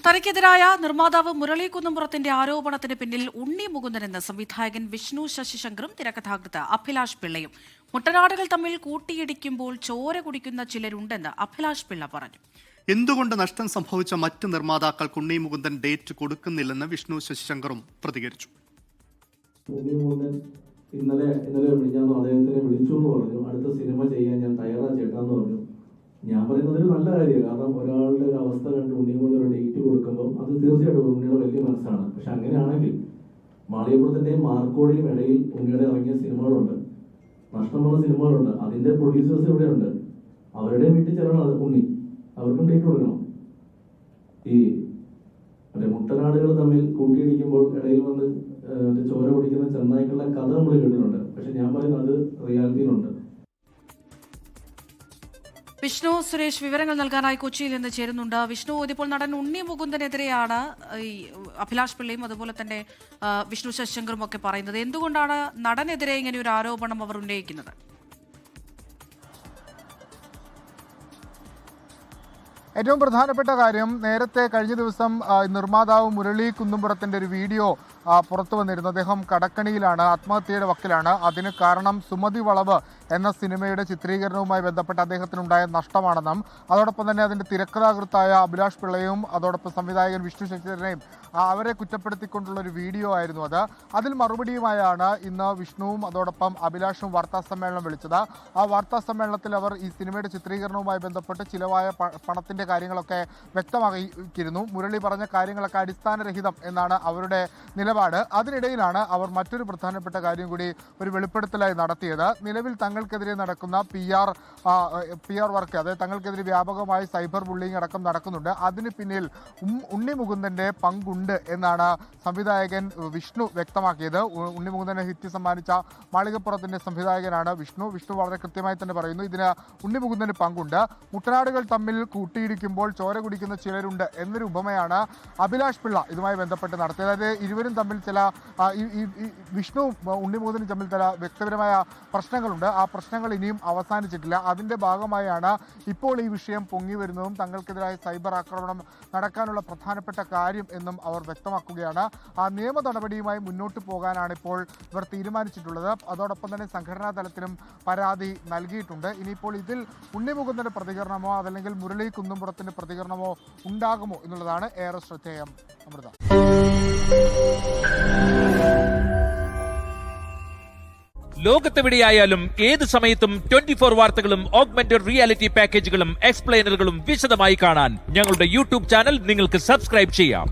തനിക്കെതിരായ നിർമ്മാതാവ് മുരളി കുന്നുംപുറത്തിന്റെ ആരോപണത്തിന് പിന്നിൽ ഉണ്ണി മുകുന്ദനെന്ന് സംവിധായകൻ വിഷ്ണു ശശിശങ്കറും തിരക്കഥാകൃത്ത് അഭിലാഷ് പിള്ളയും. മുട്ടനാടുകൾ തമ്മിൽ കൂട്ടിയിടിക്കുമ്പോൾ ചോര കുടിക്കുന്ന ചിലരുണ്ടെന്ന് അഭിലാഷ് പിള്ള പറഞ്ഞു. എന്തുകൊണ്ട് നഷ്ടം സംഭവിച്ച മറ്റ് നിർമ്മാതാക്കൾക്ക് ഉണ്ണി മുകുന്ദൻ ഡേറ്റ് കൊടുക്കുന്നില്ലെന്ന് വിഷ്ണു ശശിശങ്കറും പ്രതികരിച്ചു. ഇന്നലെ വിളിഞ്ഞാന്ന് അദ്ദേഹത്തിനെ വിളിച്ചു എന്ന് പറഞ്ഞു. അടുത്ത സിനിമ ചെയ്യാൻ ഞാൻ തയ്യാറാണ് ചേട്ടാന്ന് പറഞ്ഞു. ഞാൻ പറയുന്നത് ഒരു നല്ല കാര്യമാണ്. കാരണം ഒരാളുടെ ഒരു അവസ്ഥ കണ്ട് ഉണ്ണിമുകുന്ദൻ ഒരു ഡേറ്റ് കൊടുക്കുമ്പോൾ അത് തീർച്ചയായിട്ടും ഉണ്ണിയുടെ വലിയ മനസ്സാണ്. പക്ഷെ അങ്ങനെയാണെങ്കിൽ മാളികപ്പുറത്തിന്റെയും മാർക്കോടിയും ഇടയിൽ ഉണ്ണിയുടെ ഇറങ്ങിയ സിനിമകളുണ്ട്, നഷ്ടം വന്ന സിനിമകളുണ്ട്. അതിന്റെ പ്രൊഡ്യൂസേഴ്സ് ഇവിടെയുണ്ട്. അവരുടെ വീട്ടിൽ ചെല്ലണം അത് ഉണ്ണി, അവർക്കും ഡേറ്റ് കൊടുക്കണം. ഈ മുട്ടനാടുകൾ തമ്മിൽ കൂട്ടിയിടിക്കുമ്പോൾ ഇടയിൽ വന്ന് ചോര കുടിക്കുന്ന ചെന്നായ്ക്കളുടെ കഥ നമ്മൾ കേട്ടിട്ടുണ്ട്. പക്ഷെ ഞാൻ പറയുന്നത് അത് റിയാലിറ്റിയിലുണ്ട്. വിഷ്ണു സുരേഷ് വിവരങ്ങൾ നൽകാനായി കൊച്ചിയിൽ നിന്ന് ചേരുന്നുണ്ട്. വിഷ്ണു, ഇതിപ്പോൾ നടൻ ഉണ്ണി മുകുന്ദനെതിരെയാണ് ഈ അഭിലാഷ് പിള്ളയും അതുപോലെ തന്നെ വിഷ്ണു ശശിശങ്കറും ഒക്കെ പറയുന്നത്. എന്തുകൊണ്ടാണ് നടനെതിരെ ഇങ്ങനെ ഒരു ആരോപണം അവർ ഉന്നയിക്കുന്നത്? ഏറ്റവും പ്രധാനപ്പെട്ട കാര്യം, നേരത്തെ കഴിഞ്ഞ ദിവസം നിർമ്മാതാവ് മുരളി കുന്നുംപുറത്തിന്റെ ഒരു വീഡിയോ പുറത്തു വന്നിരുന്നു. അദ്ദേഹം കടക്കണിയിലാണ്, ആത്മഹത്യയുടെ വക്കിലാണ്. അതിന് കാരണം സുമതി വളവ് എന്ന സിനിമയുടെ ചിത്രീകരണവുമായി ബന്ധപ്പെട്ട് അദ്ദേഹത്തിനുണ്ടായ നഷ്ടമാണെന്നും അതോടൊപ്പം തന്നെ അതിന്റെ തിരക്കഥാകൃത്തായ അഭിലാഷ് പിള്ളയും അതോടൊപ്പം സംവിധായകൻ വിഷ്ണു ശശിധരനെയും അവരെ കുറ്റപ്പെടുത്തിക്കൊണ്ടുള്ള ഒരു വീഡിയോ ആയിരുന്നു അത്. അതിൽ മറുപടിയുമായാണ് ഇന്ന് വിഷ്ണുവും അതോടൊപ്പം അഭിലാഷും വാർത്താ സമ്മേളനം വിളിച്ചത്. ആ വാർത്താ സമ്മേളനത്തിൽ അവർ ഈ സിനിമയുടെ ചിത്രീകരണവുമായി ബന്ധപ്പെട്ട് ചിലവായ പണത്തിന്റെ കാര്യങ്ങളൊക്കെ വ്യക്തമാക്കിയിരുന്നു. മുരളി പറഞ്ഞ കാര്യങ്ങളൊക്കെ അടിസ്ഥാനരഹിതം എന്നാണ് അവരുടെ നിലപാട്. അതിനിടയിലാണ് അവർ മറ്റൊരു പ്രധാനപ്പെട്ട കാര്യം കൂടി ഒരു വെളിപ്പെടുത്തലായി നടത്തിയത്. നിലവിൽ തങ്ങൾക്കെതിരെ നടക്കുന്ന പി ആർ വർക്ക്, അതായത് തങ്ങൾക്കെതിരെ വ്യാപകമായി സൈബർ ബുള്ളിങ് അടക്കം നടക്കുന്നുണ്ട്. അതിന് പിന്നിൽ ഉണ്ണി മുകുന്ദന്റെ പങ്കുണ്ട് എന്നാണ് സംവിധായകൻ വിഷ്ണു വ്യക്തമാക്കിയത്. ഉണ്ണി മുകുന്ദന് ഹിറ്റ് സമ്മാനിച്ച മാളികപ്പുറത്തിന്റെ സംവിധായകനാണ് വിഷ്ണു. വളരെ കൃത്യമായി തന്നെ പറയുന്നു, ഇതിന് ഉണ്ണി മുകുന്ദന് പങ്കുണ്ട്. മുട്ടനാടുകൾ തമ്മിൽ കൂട്ടിയിടിക്കുമ്പോൾ ചോര കുടിക്കുന്ന ചിലരുണ്ട് എന്നൊരു ഉപമയാണ് അഭിലാഷ് പിള്ള ഇതുമായി ബന്ധപ്പെട്ട് നടത്തിയത്. അതായത് ഇരുവരും തമ്മിൽ ചില വിഷ്ണുവും ഉണ്ണി മുകുന്ദനും തമ്മിൽ ചില വ്യക്തിപരമായ പ്രശ്നങ്ങളുണ്ട്. ആ പ്രശ്നങ്ങൾ ഇനിയും അവസാനിച്ചിട്ടില്ല. അതിന്റെ ഭാഗമായാണ് ഇപ്പോൾ ഈ വിഷയം പൊങ്ങി വരുന്നതും തങ്ങൾക്കെതിരായ സൈബർ ആക്രമണം നടക്കാനുള്ള പ്രധാനപ്പെട്ട കാര്യം എന്നും അവർ വ്യക്തമാക്കുകയാണ്. ആ നിയമ നടപടിയുമായി മുന്നോട്ട് പോകാനാണ് ഇപ്പോൾ ഇവർ തീരുമാനിച്ചിട്ടുള്ളത്. അതോടൊപ്പം തന്നെ സംഘടനാ തലത്തിലും പരാതി നൽകിയിട്ടുണ്ട്. ഇനിയിപ്പോൾ ഇതിൽ ഉണ്ണി മുകുന്ദന്റെ പ്രതികരണമോ അതല്ലെങ്കിൽ മുരളി കുന്നുംപുറത്തിന്റെ പ്രതികരണമോ ഉണ്ടാകുമോ എന്നുള്ളതാണ് ഏറെ ശ്രദ്ധേയം. അമൃത. ലോകത്തെവിടെയായാലും ഏത് സമയത്തും 24 വാർത്തകളും ഓഗ്മെന്റഡ് റിയാലിറ്റി പാക്കേജുകളും എക്സ്പ്ലെയിനറുകളും വിശദമായി കാണാൻ ഞങ്ങളുടെ യൂട്യൂബ് ചാനൽ നിങ്ങൾക്ക് സബ്സ്ക്രൈബ് ചെയ്യാം.